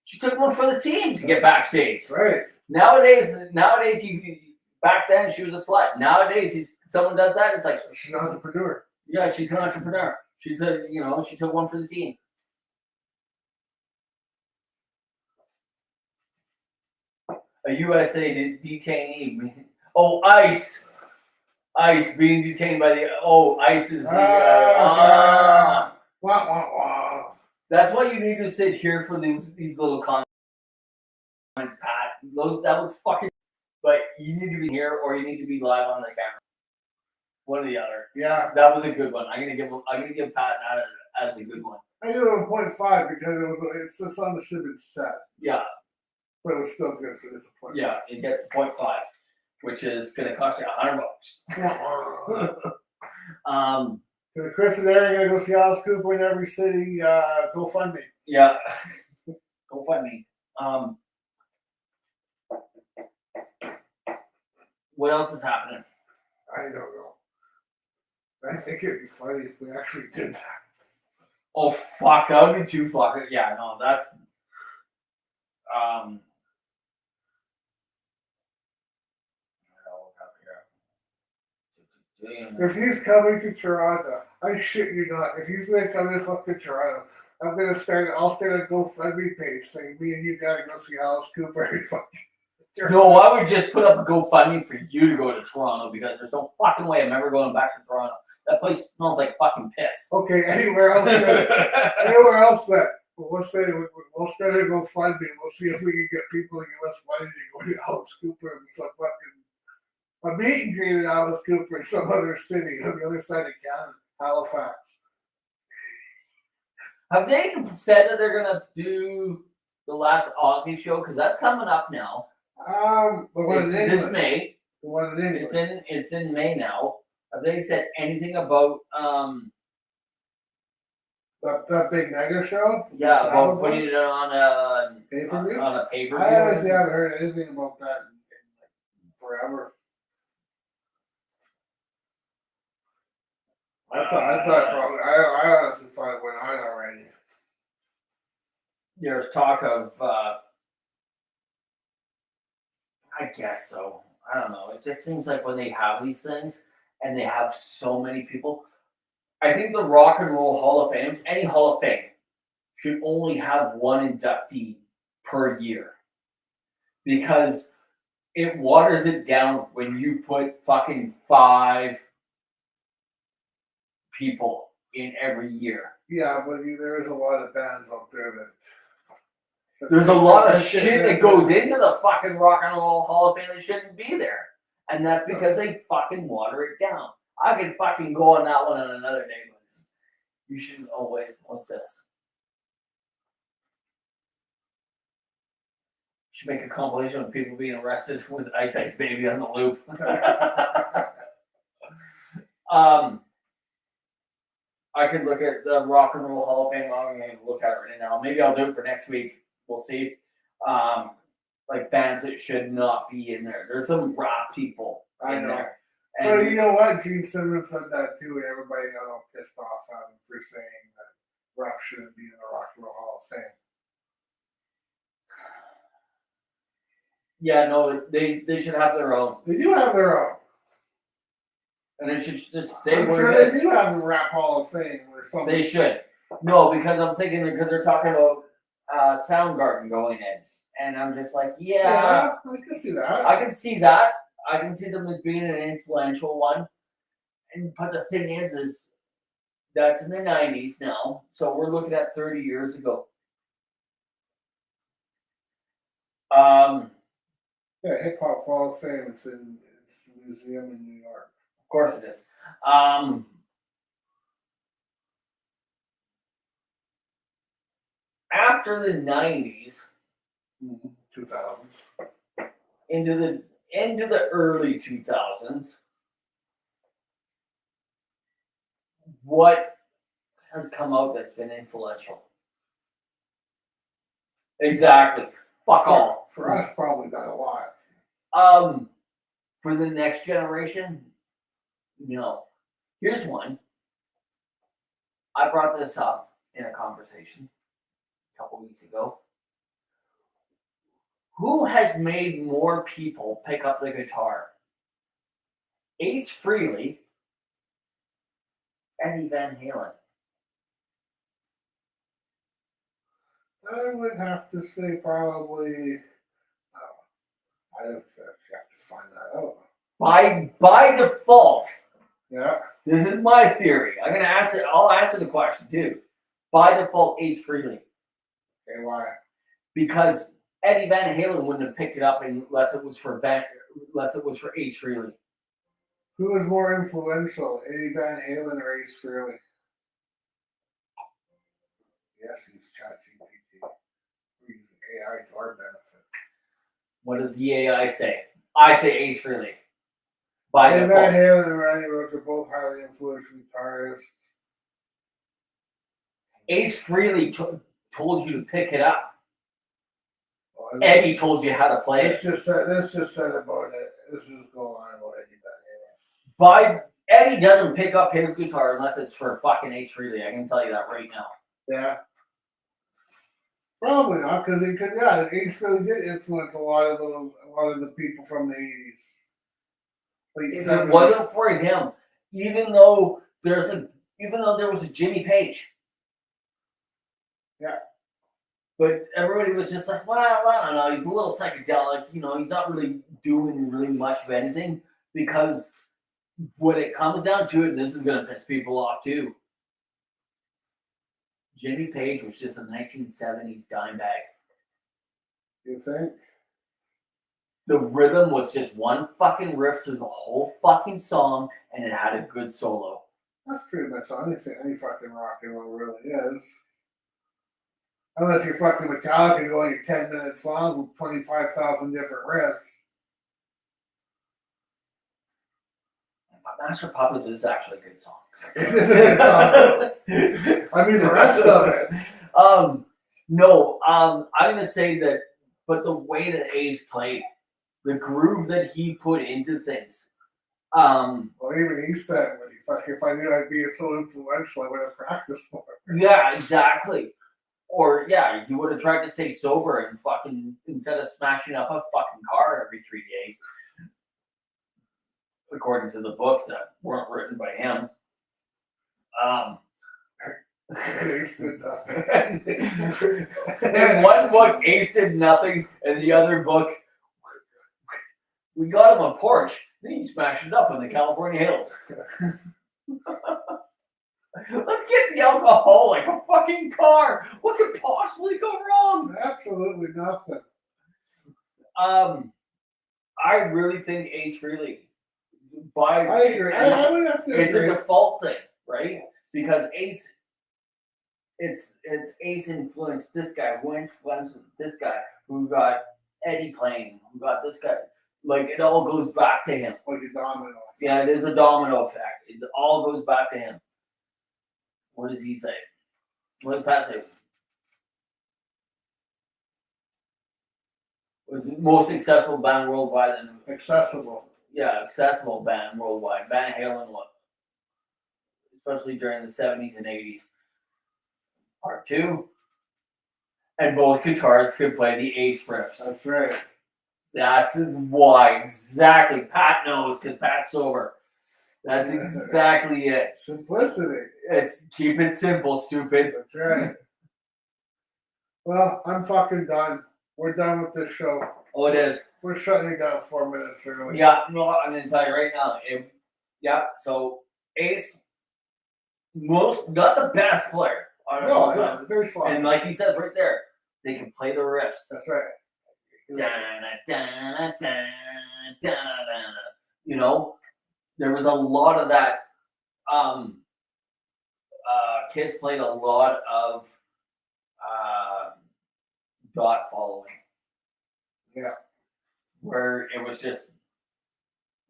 She took one for the team to get backstage. That's right. Nowadays, back then she was a slut. Nowadays, someone does that, it's like, She's an entrepreneur. yeah, she's an entrepreneur. She's she took one for the team. A USA detainee. Oh, ICE. ICE being detained by the. Oh, ICE is the. Wah, wah, wah. That's why you need to sit here for these little comments, Pat. That was fucking. But you need to be here, or you need to be live on the camera. One or the other. Yeah, That was a good one. I'm gonna give Pat that as a good one. I give it a 0.5 because it's on the ship it's set, Yeah, but it was still good for this 0.5. yeah. It gets 0.5, which is gonna cost you $100. Chris and Aaron gonna go see Alice Cooper in every city. Go fund me. Yeah. Go find me. What else is happening? I don't know. I think it'd be funny if we actually did that. Oh fuck, that would be too fucking. Yeah, no, that's. If he's coming to Toronto, I shit you not. If he's gonna come in to Toronto, I'll start a GoFundMe page saying me and you gotta go see Alice Cooper every fucking No, I would just put up a GoFundMe for you to go to Toronto because there's no fucking way I'm ever going back to Toronto. That place smells like fucking piss. Okay, anywhere else that we'll start a GoFundMe. We'll see if we can get people to give us money to go to Alice Cooper and some fucking a meet and greet at Alice Cooper in some other city on the other side of Canada, Halifax. Have they said that they're gonna do the last Aussie show? Because that's coming up now. The one It's in England. this May. The one in England. It's in May now. Have they said anything about That big mega show? about putting it on a pay-per-view? on a pay per I honestly view? haven't heard anything about that in forever. I honestly thought it went on already. There's talk of I guess so. I don't know. It just seems like when they have these things and they have so many people, I think the Rock and Roll Hall of Fame, any Hall of Fame, should only have one inductee per year. Because it waters it down when you put fucking 5 people in every year. Yeah, but there is a lot of bands out there that. There's a lot of shit that goes into the fucking Rock and Roll Hall of Fame that shouldn't be there. And that's because they fucking water it down. I could fucking go on that one on another day, but you shouldn't always. What's this? Should make a compilation of people being arrested with Ice Ice Baby on the loop. I could look at the Rock and Roll Hall of Fame. I'm going to look at it right now. Maybe I'll do it for next week. We'll see. Like bands that should not be in there. There's some rap people I in know. there. Well, And you know what? Gene Simmons said that too. Everybody got all pissed off at him for saying that rap shouldn't be in the Rock and Roll Hall of Fame. yeah, no, they should have their own. They do have their own. And it should just stay I'm where sure it they is. do have a Rap Hall of Fame or something. They should. No, because I'm thinking because they're talking about Soundgarden going in. And I'm just like, Yeah, I can see that. I can see that. I can see them as being an influential one. But the thing is that's in the 90s now. So we're looking at 30 years ago. Yeah, Hip Hop Hall of Fame. It's a museum in New York. Of course it is. After the 90s, 2000s. into the early 2000s, what has come out that's been influential? Exactly. Fuck all. For us, probably not a lot. For the next generation, no. Here's one. I brought this up in a conversation a couple weeks ago. Who has made more people pick up the guitar? Ace Frehley, Eddie Van Halen. I would have to say probably. I don't have to find that out. By default, Yeah. this is my theory. I'll answer the question too. By default, Ace Frehley. Okay, why? Because Eddie Van Halen wouldn't have picked it up unless it was for Ace Frehley. Who was more influential, Eddie Van Halen or Ace Frehley? Yes, he's ChatGPT. We're using AI to our benefit. What does the AI say? I say Ace Frehley. By Eddie Van default. Halen and Randy Rhoads are both highly influential guitarists. Ace Frehley told you to pick it up. Well, Eddie told you how to play let's it. just say about it. Let's just go on about Eddie Van Eddie doesn't pick up his guitar unless it's for fucking Ace Frehley. I can tell you that right now. Halen. Yeah. Probably not, because Ace Frehley did influence a lot of the people from the 80s. Late If 70s. it wasn't for him, even though there was a Jimmy Page. Yeah. But everybody was just like, well, I don't know, he's a little psychedelic, he's not really doing really much of anything, because when it comes down to it, and this is gonna piss people off too, Jimmy Page was just a 1970s dime bag. You think? The rhythm was just one fucking riff through the whole fucking song, and it had a good solo. That's pretty much anything any fucking rock and roll really is. Unless you're fucking Metallica going 10 minutes long with 25,000 different riffs. Master Puppets is actually a good song. It is a good song. I mean, the rest of it. No, I'm gonna say that, but the way that Ace played, the groove that he put into things. Well, even he said, if I knew I'd be so influential, I would have practiced more. Yeah, exactly. Or yeah, you would have tried to stay sober and fucking instead of smashing up a fucking car every 3 days. According to the books that weren't written by him. Ace did nothing. In one book, Ace did nothing, and the other book, we got him a Porsche. Then he smashed it up in the California hills. Let's get the alcohol like a fucking car. What could possibly go wrong? Absolutely nothing. I really think Ace Frehley. I agree. I would have to It's a agree. default thing, right? Because Ace, it's Ace influenced this guy, who influenced this guy, who got Eddie playing, who got this guy. Like it all goes back to him. Like a domino. Yeah, it is a domino effect. It all goes back to him. What does he say? What does Pat say? Was the most successful band worldwide and Accessible. yeah, accessible band worldwide. Van Halen was, especially during the 70s and 80s. Part 2. And both guitarists could play the Ace riffs. That's right. That's why, exactly. Pat knows because Pat's sober. That's exactly it. Simplicity. It's keep it simple, stupid. That's right. Well, I'm fucking done. We're done with this show. Oh, it is. We're shutting it down 4 minutes early. Yeah, no, I'm gonna tell you right now. So Ace, not the best player on all time. No, very fun. And like he says right there, they can play the riffs. That's right. You know, there was a lot of that. Kiss played a lot of dot following. Yeah. Where it was just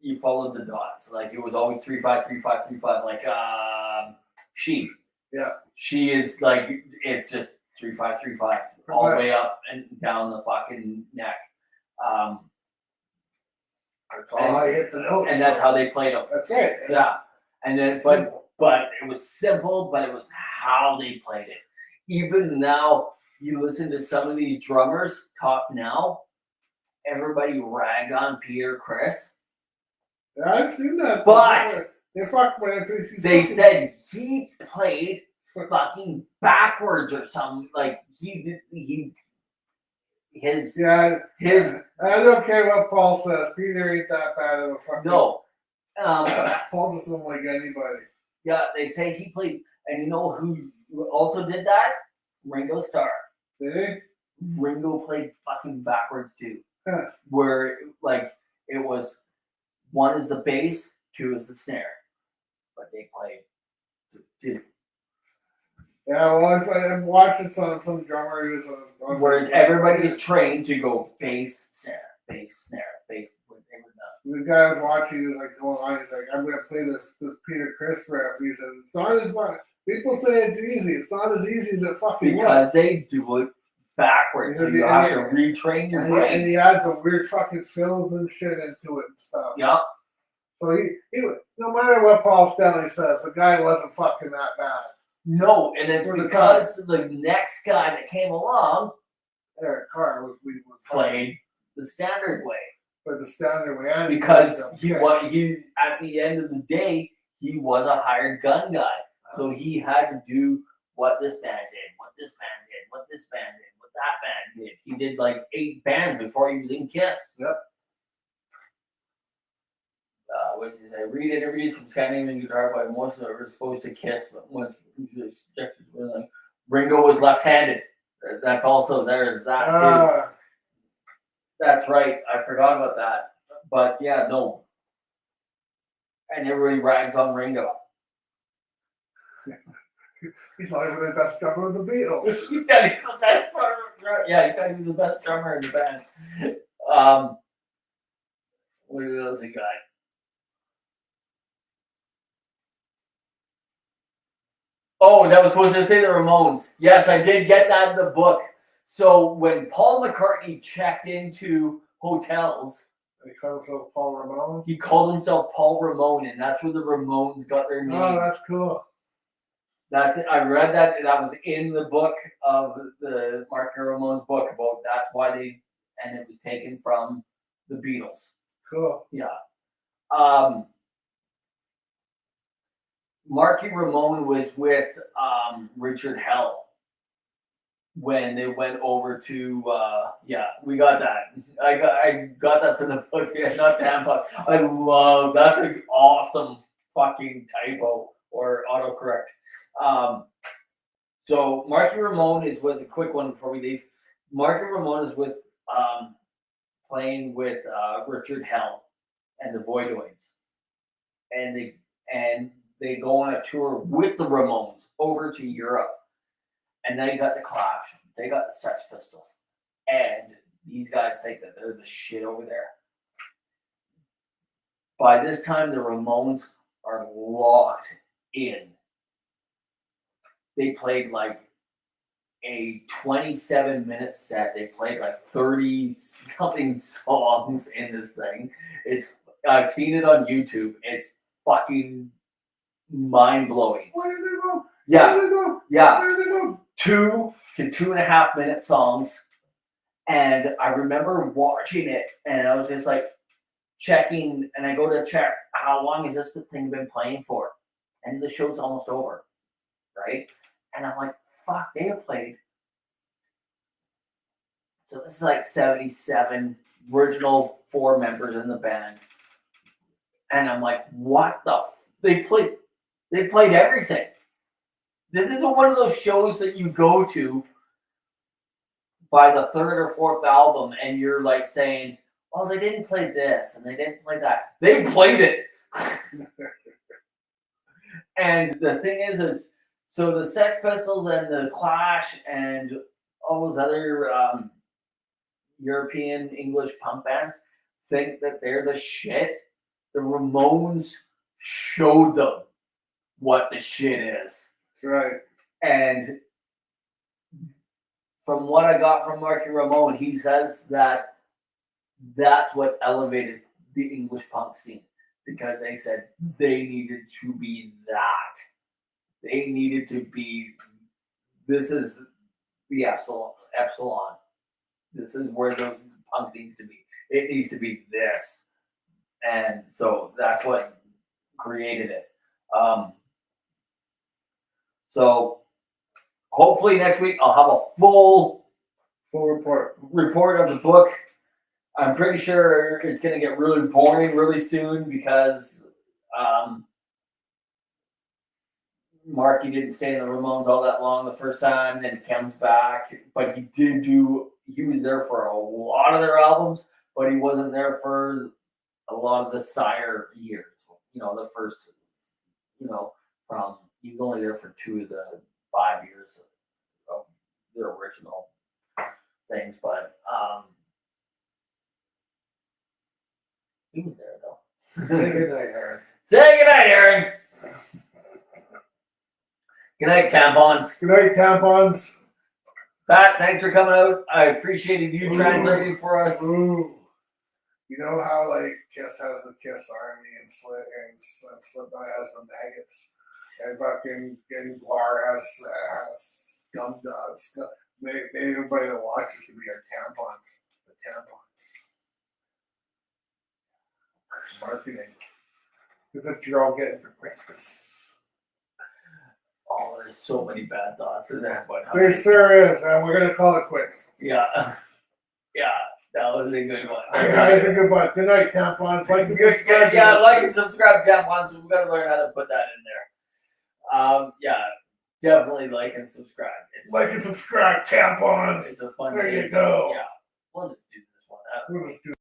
you followed the dots. Like it was always 3-5-3-5-3-5. Like she. Yeah. She is like it's just 3-5-3-5 all the way up and down the fucking neck. That's all I hit the notes. And that's how they played them. That's right. Yeah. And then Simple. but it was simple, but it was how they played it. Even now, you listen to some of these drummers talk now, everybody ragged on Peter Chris. Yeah, I've seen that. But they fuck man. they said he played fucking backwards or something. Like his I don't care what Paul says. Peter ain't that bad of a fucking. no. Paul just don't like anybody. Yeah, they say he played, and you know who also did that? Ringo Starr. Did he? Ringo played fucking backwards too. Huh. Where like it was 1 is the bass, 2 is the snare, but they played 2. Yeah, well, I'm watching some drummer who's on Whereas everybody is trained to go bass, snare, bass, snare, bass. The guy I was watching, he was like going on. He's like, "I'm gonna play this Peter Chris riff." He said, "It's not as fun. People say it's easy. It's not as easy as it fucking Because looks." they do it backwards, so you have to retrain your And brain. he adds some weird fucking fills and shit into it and stuff. Yep. So he no matter what Paul Stanley says, the guy wasn't fucking that bad. No, and it's For the because the next guy that came along Eric Carr was played the standard way. but the standard way. And Because he he at the end of the day, he was a hired gun guy. So he had to do what this band did, what this band did, what this band did, what that band did. He did like 8 bands before he was in Kiss. Yep. Which is I read interviews from Scandinavian Guitar Player. Most of them were supposed to Kiss, but once like Ringo was left-handed. That's also there's that too. That's right. I forgot about that. But yeah, no. And everybody rags on Ringo. He's not even the best drummer of the Beatles. He's got to be the best drummer. Yeah, he's got to be the best drummer in the band. What else he got? Oh, that was supposed to say the Ramones. Yes, I did get that in the book. So when Paul McCartney checked into hotels, He calls himself Paul Ramone. he called himself Paul Ramone, and that's where the Ramones got their name. Oh, that's cool. That's it. I read that. That was in the book of the Marky Ramones book about that's why they, and it was taken from the Beatles. Cool. Yeah. Marky Ramone was with Richard Hell when they went over to we got that. I got that from the book. Yeah, not Tampa. I love that's an awesome fucking typo or autocorrect. So Marky Ramone is with a quick one before we leave. Marky Ramone is with playing with Richard Hell and the Voidoids, and they go on a tour with the Ramones over to Europe. And they got the Clash. They got the Sex Pistols. And these guys think that they're the shit over there. By this time, the Ramones are locked in. They played like a 27-minute set. They played like 30-something songs in this thing. I've seen it on YouTube. It's fucking mind-blowing. Where did they go? Yeah. Where did they go? Yeah. Where did they go? 2 to 2.5 minute songs. And I remember watching it and I was just like checking, and I go to check how long has this thing been playing for? And the show's almost over. Right? And I'm like, fuck, they have played. So this is like 77 original 4 members in the band. And I'm like, what the they played everything. This isn't one of those shows that you go to by the 3rd or 4th album and you're like saying, oh, they didn't play this and they didn't play that. They played it. And the thing is so the Sex Pistols and the Clash and all those other European English punk bands think that they're the shit. The Ramones showed them what the shit is. That's right. And from what I got from Marky Ramone, he says that that's what elevated the English punk scene, because they said they needed to be that. They needed to be, this is the epsilon. This is where the punk needs to be. It needs to be this. And so that's what created it. So hopefully next week I'll have a full report of the book. I'm pretty sure it's going to get really boring really soon because Marky didn't stay in the Ramones all that long the first time. Then he comes back, but he was there for a lot of their albums, but he wasn't there for a lot of the Sire years. The first, he was only there for 2 of the 5 years of their original things, but he was there though. Say goodnight, Aaron. Say goodnight, Aaron. Good night, tampons. Good night, tampons. Pat, thanks for coming out. I appreciated you translating for us. Ooh. You know how Kiss has the Kiss Army and Slipknot has the Maggots, and fucking Guar has Gum Dogs. Maybe everybody that watches can be our tampons. The tampons. Marketing. That's what you're all getting for Christmas. Oh, there's so many bad thoughts in that, but There sure is, and we're gonna call it quits. yeah, that was a good one. That's a good one. Good night, tampons. Like and subscribe. Yeah, like and subscribe, tampons. We've got to learn how to put that in there. Definitely like and subscribe. Like and subscribe, tampons. It's a fun. There game. you go. Yeah, we'll just do this one. We'll just do